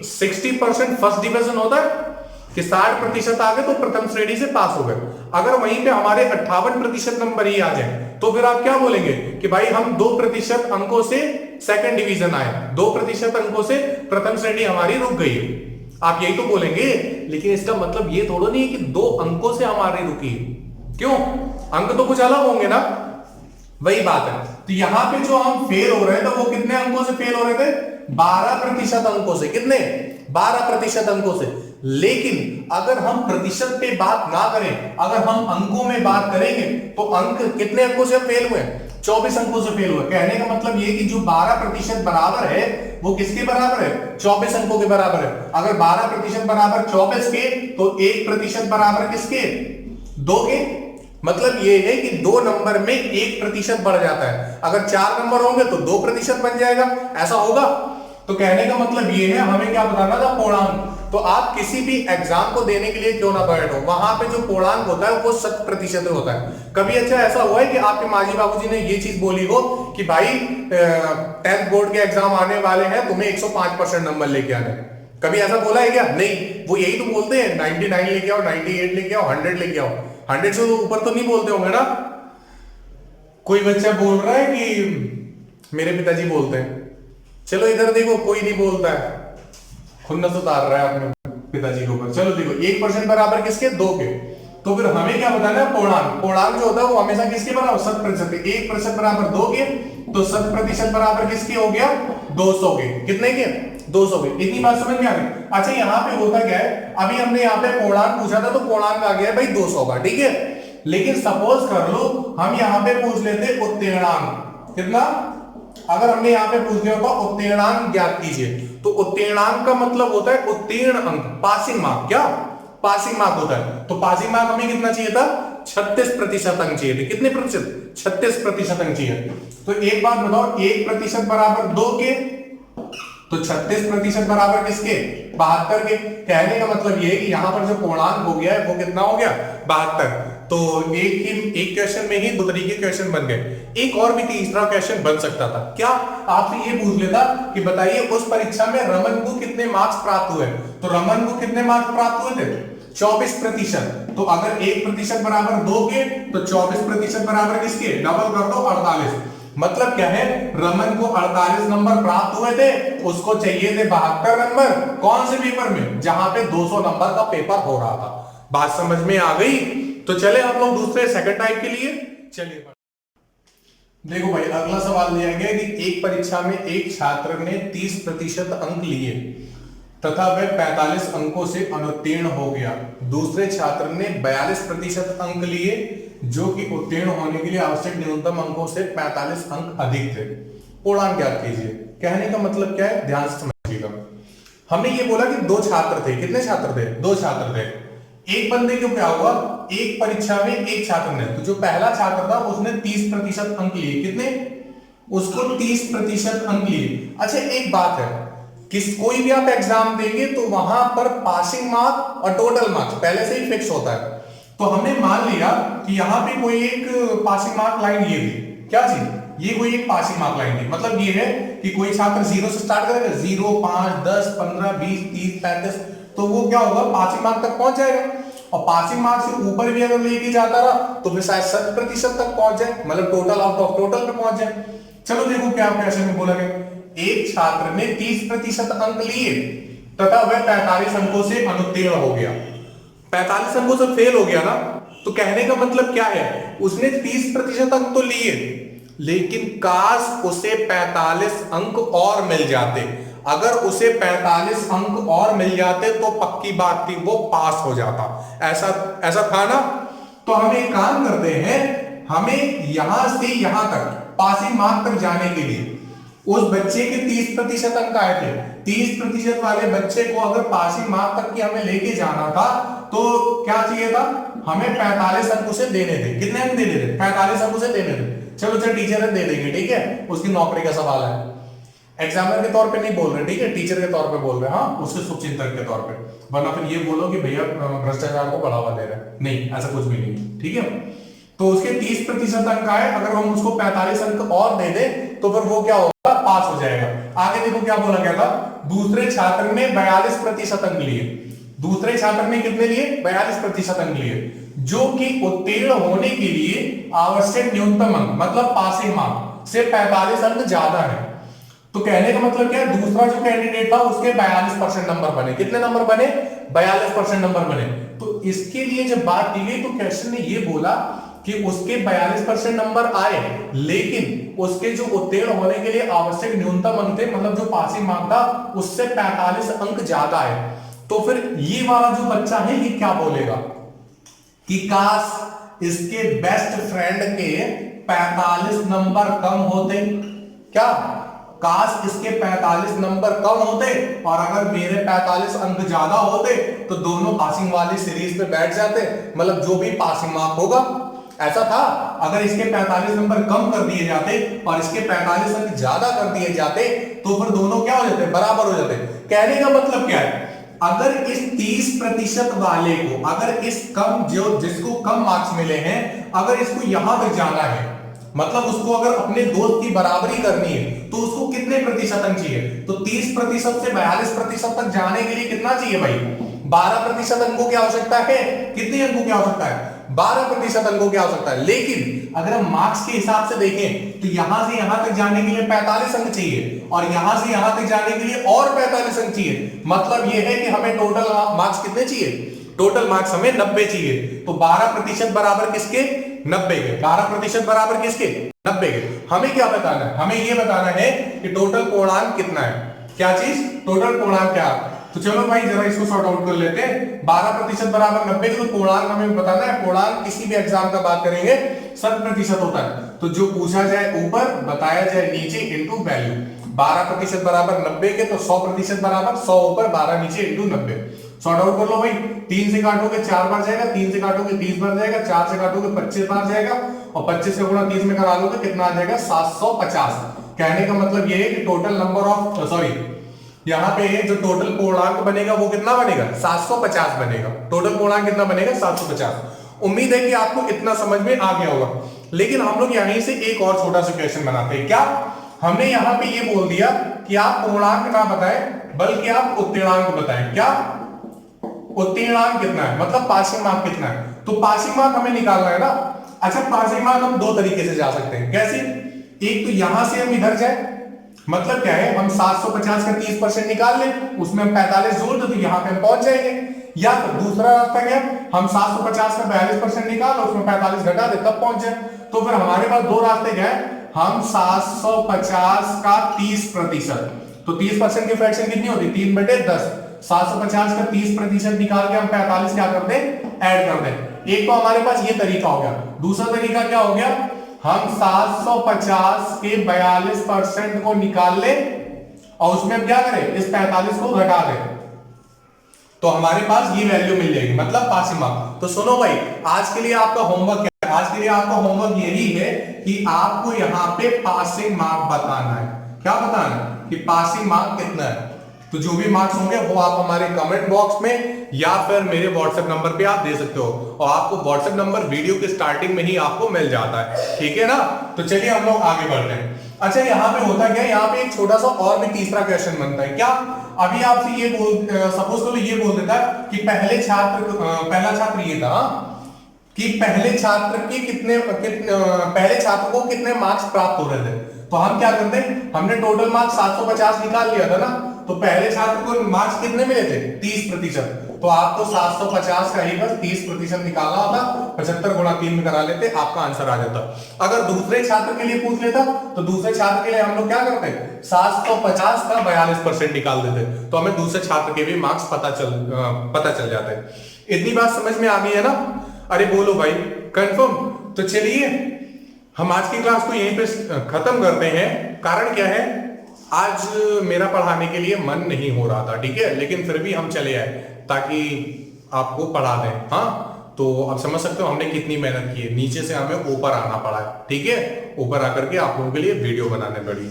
60% फर्स्ट डिवीजन होता है कि 60% आ गए तो प्रथम श्रेणी से पास हो गए। अगर वहीं पे हमारे 58% नंबर ही आ जाए तो फिर आप क्या बोलेंगे कि भाई हम 2% अंकों से सेकंड डिवीजन आए, 2% अंकों से प्रथम श्रेणी हमारी रुक गई। आप यही तो बोलेंगे, लेकिन इसका मतलब ये थोड़ा नहीं है कि 2 अंकों से हमारी रुकी। क्यों? अंक तो कुछ अलग होंगे ना, वही बात है। तो यहां पे जो हम फेल हो रहे थे वो कितने अंकों से फेल हो रहे थे? 12% अंकों से। कितने? 12% अंकों से। लेकिन अगर हम प्रतिशत पे बात ना करें, अगर हम अंकों में बात करेंगे तो अंक कितने अंकों से फेल हुए? 24 अंकों से फेल हुए। कहने का मतलब ये कि जो 12% बराबर है वो किसके बराबर है? 24 अंकों के बराबर है। अगर 12% बराबर 24 के तो 1% बराबर किसके? 2 के। मतलब ये है कि 2 नंबर में 1% बढ़ जाता है। अगर 4 नंबर होंगे तो 2% बन जाएगा। ऐसा होगा? तो कहने का मतलब ये है, हमें क्या बताना था? पूर्णांक। तो आप किसी भी एग्जाम को देने के लिए क्यों ना बैठो, वहां पे जो पूर्णांक होता है वो 100% होता है। कभी अच्छा ऐसा हुआ है कि आपके माजी बाबूजी ने ये चीज बोली हो कि भाई 10th बोर्ड के एग्जाम आने वाले हैं, तुम्हें 105% नंबर लेके आने? कभी ऐसा बोला है क्या? नहीं, वो यही तो बोलते हैं 99 लेके आओ, 98 लेके आओ, 100 लेके आओ। 100 से तो ऊपर तो नहीं बोलते होंगे ना? कोई बच्चा बोल रहा है कि मेरे पिताजी बोलते हैं। चलो इधर देखो, कोई नहीं बोलता है, खुन्नस उतार रहा है अपने पिताजी के ऊपर। चलो देखो 1% बराबर किसके? 2 के। तो फिर हमें क्या बताना है? पूर्णांक। पूर्णांक जो होता है वो हमेशा किसके बराबर? 100% के। 1% बराबर 2 के, तो 100% बराबर किसके हो गया? 200 के। कितने के? 200 के। इतनी बात समझ में आ गई? अच्छा यहाँ पे होता क्या है, अभी हमने यहाँ पे पूर्णांक पूछा था, तो पूर्णांक आ गया भाई 200 का, ठीक है। लेकिन सपोज कर लो हम यहाँ पे पूछ लेते उत्तीर्णांक। कितना? अगर हमने यहाँ पे पूछ लिया होगा उत्तीर्णांक ज्ञात कीजिए, तो उत्तीर्णांक का मतलब होता है उत्तीर्ण अंक, पासिंग मार्क। क्या? पासिंग मार्क होता है। तो पासिंग मार्क हमें कितना चाहिए था? 36% अंक चाहिए थे। कितने प्रतिशत? 36% अंक चाहिए। तो एक बात बताओ, 1% बराबर 2 के, तो 36% बराबर किसके? 72 के। कहने का मतलब ये है कि यहां पर जो पूर्णांक हो गया है वो कितना हो गया? 72। तो एक क्वेश्चन में ही 2 तरीके क्वेश्चन बन गए। एक और भी तीसरा क्वेश्चन बन सकता था। क्या? आपसे ये पूछ लेता कि बताइए उस परीक्षा में रमन को कितने मार्क्स प्राप्त हुए? तो रमन को कितने मार्क्स प्राप्त हुए थे? 24%। तो अगर 1% बराबर 2 के, तो 24% बराबर किसके? डबल कर दो, 48। मतलब क्या है? रमन को 48 नंबर प्राप्त हुए थे, उसको चाहिए थे 72 नंबर। कौन से पेपर में? जहां पे 200 नंबर का पेपर हो रहा था। बात समझ में आ गई? तो चले हम लोग दूसरे सेकंड टाइप के लिए। चलिए देखो भाई, अगला सवाल दिया गया कि एक परीक्षा में एक छात्र ने 30% अंक लिए तथा वह 45 अंकों से अनुत्तीर्ण हो गया। दूसरे छात्र ने 42% अंक लिए, जो कि उत्तीर्ण होने के लिए आवश्यक न्यूनतम अंकों से 45 अंक अधिक थे। पूर्णांक ज्ञात कीजिए। कहने का मतलब क्या है? ध्यान से समझिएगा। हमने ये बोला कि 2 छात्र थे। कितने छात्र थे? 2 छात्र थे। एक बंदे को क्या हुआ, एक परीक्षा में एक छात्र ने, तो जो पहला छात्र था उसने 30% अंक लिए। कितने? उसको 30% अंक लिए। अच्छा एक बात है, कोई भी आप एग्जाम देंगे तो वहां पर पासिंग मार्क और टोटल मार्क्स पहले से ही फिक्स होता है। तो हमने मान लिया कि यहां पे कोई एक पासिंग मार्क लाइन ये थी। क्या चीज? ये कोई एक पासिंग मार्क लाइन थी। मतलब ये है कि कोई छात्र 0 से स्टार्ट करेगा, 0, 5, 10, 15, 20, 30, 35, तो वो क्या होगा? पासिंग मार्क तक पहुंच जाएगा। और पासिंग मार्क से ऊपर भी अगर लेके जाता रहा तो फिर शायद 100% तक पहुंच जाए, मतलब टोटल आउट ऑफ टोटल पे पहुंच जाए। चलो देखो क्या क्वेश्चन में बोला गया। एक छात्र ने 30% अंक लिए तथा वह 45 अंकों से अनुत्तीर्ण हो गया। 45 अंकों से फेल हो गया ना, तो कहने का मतलब क्या है? उसने 30% अंक तो लिए, लेकिन काश उसे 45 अंक और मिल जाते। अगर उसे 45 अंक और मिल जाते तो पक्की बात थी, वो पास हो जाता। ऐसा था ना? तो हम एक काम करते हैं, हमें यहां से यहां तक पासिंग मार्क तक जाने के लिए उस बच्चे के 30% अंक आए थे। 30% वाले बच्चे को अगर पासिंग मार्क तक की हमें लेके जाना था तो क्या चाहिए था? हमें 45 अंक उसे देने थे। कितने अंक देने थे? 45 अंक उसे देने थे। चलो टीचर दे देंगे, ठीक है, उसकी नौकरी का सवाल है। एग्जामिनर के तौर पे नहीं बोल रहे, ठीक है, टीचर के तौर पे बोल रहे हैं। हाँ, उसके शुभचिंतक के तौर पे। वरना फिर ये बोलो कि भैया भ्रष्टाचार को बढ़ावा दे रहे हैं। नहीं, ऐसा कुछ भी नहीं, ठीक है। तो उसके 30% अंक आए, अगर हम उसको 45 अंक और दे दें तो फिर वो क्या होगा? पास हो जाएगा। आगे देखो क्या बोला गया था। दूसरे छात्र ने 42% अंक लिए। दूसरे छात्र ने कितने लिए? 42% अंक लिए, जो कि उत्तीर्ण होने के लिए आवश्यक न्यूनतम अंक, मतलब पासिंग मार्क से 45 अंक ज्यादा है। तो कहने का मतलब क्या है? दूसरा जो कैंडिडेट था उसके 42% नंबर बने। कितने नंबर बने? 42% नंबर बने। तो इसके लिए जब बात की गई तो क्वेश्चन ने ये बोला कि उसके 42% नंबर आए, लेकिन उसके जो उत्तीर्ण होने के लिए आवश्यक न्यूनतम अंक थे, मतलब जो पासिंग मार्क था, उससे 45 अंक ज्यादा है। तो फिर ये वाला जो बच्चा है ये क्या बोलेगा कि काश इसके बेस्ट फ्रेंड के 45 नंबर कम होते। क्या? काश इसके 45 नंबर कम होते और अगर मेरे 45 अंक ज्यादा होते तो दोनों पासिंग वाली सीरीज पे बैठ जाते, मतलब जो भी पासिंग मार्क होगा। ऐसा था, अगर इसके 45 नंबर कम कर दिए जाते और इसके 45 अंक ज्यादा कर दिए जाते तो फिर दोनों क्या हो जाते? बराबर हो जाते। कहने का मतलब क्या है? अगर इस 30% वाले को, अगर इस कम, जो जिसको कम मार्क्स मिले हैं, अगर इसको यहां तक जाना है, मतलब उसको अगर अपने दोस्त की बराबरी करनी है तो उसको कितने प्रतिशत अंक चाहिए? तो 30% से 42% तक जाने के लिए कितना चाहिए भाई? 12% अंकों की आवश्यकता है। कितने अंकों की आवश्यकता है? 12% अंकों की आवश्यकता है। लेकिन अगर हम मार्क्स के हिसाब से देखें तो यहां से यहां तक जाने के लिए 45 अंक चाहिए और यहां से यहां तक जाने के लिए और 45 अंक चाहिए। मतलब यह है कि हमें टोटल मार्क्स कितने चाहिए? टोटल मार्क्स हमें 90 चाहिए। तो 12% बराबर किसके? 90 के। 12% बराबर किसके? 90 के। हमें क्या बताना है? हमें यह बताना है कि टोटल पूर्णांक कितना है। क्या चीज? टोटल पूर्णांक क्या? तो चलो भाई जरा इसको सॉर्ट आउट कर लेते हैं। 12% बराबर 90 के। तो पूर्णांक हमें बताना है। पूर्णांक किसी भी एग्जाम का बात करेंगे 100% होता है। तो जो पूछा जाए ऊपर, बताया जाए नीचे, इंटू वैल्यू। 12% बराबर 90 के, तो 100% बराबर 100 ऊपर 12 नीचे इंटू 90। सॉर्ट आउट कर लो भाई। 3 से काटोगे 4 बार जाएगा, 3 से काटोगे 30 बार जाएगा, 4 से काटोगे 25 बार जाएगा और 25 से गुणा 30 में करा लोगे कितना आ जाएगा? 750। कहने का मतलब ये है कि टोटल नंबर ऑफ यहाँ पे जो टोटल पूर्णांक बनेगा वो कितना बनेगा? 750 बनेगा। टोटल पूर्णांक कितना बनेगा? 750। उम्मीद है कि आपको इतना समझ में आ गया होगा। लेकिन हम लोग यहीं से एक और छोटा सा क्वेश्चन बनाते हैं। क्या हमने यहाँ पे ये बोल दिया कि आप पूर्णांक ना बताएं बल्कि आप उत्तीर्णांक बताएं। क्या? उत्तीर्णांक कितना है, मतलब पासिंग मार्क कितना है। तो पासिंग मार्क हमें निकालना है ना। अच्छा, पासिंग मार्क हम दो तरीके से जा सकते हैं। कैसे? एक तो यहां से हम इधर जाए, मतलब क्या है, हम 750 का 30% निकाल लें, उसमें हम 45 जोड़ दे तो यहां पे हम पहुंच जाएंगे। या फिर दूसरा रास्ता क्या, हम 750 का 42% निकाल और उसमें 45 घटा दे तब पहुंच जाए। तो फिर हमारे पास दो रास्ते क्या है, हम 750 का 30%, तो 30% की फ्रैक्शन कितनी होती है? 3/10। 750 का 30% निकाल के हम 45 क्या कर दें? ऐड कर दें। एक तो हमारे पास ये तरीका हो गया। दूसरा तरीका क्या हो गया, हम 750 के 42% को निकाल ले और उसमें क्या करें, इस 45 को घटा दें, तो हमारे पास ये वैल्यू मिल जाएगी, मतलब पासिंग मार्क। तो सुनो भाई, आज के लिए आपका होमवर्क क्या है? आज के लिए आपका होमवर्क यही है कि आपको यहां पे पासिंग मार्क बताना है। क्या बताना है? कि पासिंग मार्क कितना है। तो जो भी मार्क्स होंगे वो आप हमारे कमेंट बॉक्स में या फिर मेरे व्हाट्सएप नंबर पे आप दे सकते हो, और आपको व्हाट्सएप नंबर वीडियो के स्टार्टिंग में ही आपको मिल जाता है। ठीक है ना? तो चलिए हम लोग आगे बढ़ते हैं। अच्छा, यहाँ पे होता क्या है, यहाँ पे एक छोटा सा और भी तीसरा क्वेश्चन बनता है। क्या? अभी आपसे ये सपोज करो ये बोल देता है कि पहला छात्र ये था कि पहले छात्र को कितने मार्क्स प्राप्त हो रहे थे। तो हम क्या करते हैं, हमने टोटल मार्क्स 750 निकाल लिया था ना, तो पहले छात्र को मार्क्स कितने मिले थे? 30%। तो आपको 750 का ही बस 30% निकालना होता, 75 गुणा 3 में करा लेते, आपका आंसर आ जाता। अगर दूसरे छात्र के लिए पूछ लेता तो दूसरे छात्र के लिए हम लोग क्या करते, 750 का 42% निकाल देते, तो हमें दूसरे छात्र के भी मार्क्स पता चल जाते। इतनी बात समझ में आ गई है ना? अरे बोलो भाई, कंफर्म? तो चलिए हम आज की क्लास को यहीं पे खत्म करते हैं। कारण क्या है, आज मेरा पढ़ाने के लिए मन नहीं हो रहा था, ठीक है, लेकिन फिर भी हम चले आए ताकि आपको पढ़ा दें। हाँ, तो अब समझ सकते हो हमने कितनी मेहनत की है। नीचे से हमें ऊपर आना पड़ा है, ठीक है, ऊपर आकर के आप लोगों के लिए वीडियो बनाने पड़ी।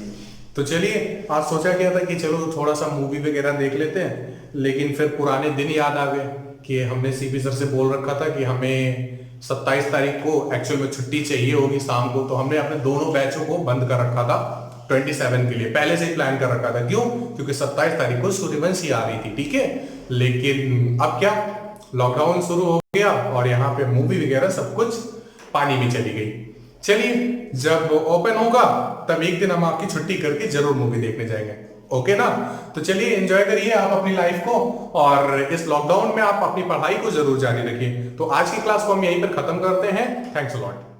तो चलिए, आज सोचा क्या था कि चलो थोड़ा सा मूवी वगैरह देख लेते हैं, लेकिन फिर पुराने दिन याद आ गए कि हमने सीपी सर से बोल रखा था कि हमें 27 तारीख को एक्चुअल में छुट्टी चाहिए होगी शाम को, तो हमने अपने दोनों बैचों को बंद कर रखा था 27 के लिए, पहले से ही प्लान कर रखा था। क्यों? क्योंकि 27 तारीख को सूर्यवंशी आ रही थी, ठीक है। लेकिन अब क्या, लॉकडाउन शुरू हो गया और यहाँ पे मूवी वगैरह सब कुछ पानी में चली गई। चलिए, जब ओपन होगा तब एक दिन हम आपकी छुट्टी करके जरूर मूवी देखने जाएंगे, ओके ना? तो चलिए, एंजॉय करिए आप अपनी लाइफ को, और इस लॉकडाउन में आप अपनी पढ़ाई को जरूर जारी रखिए। तो आज की क्लास को हम यहीं पर खत्म करते हैं। Thanks a lot.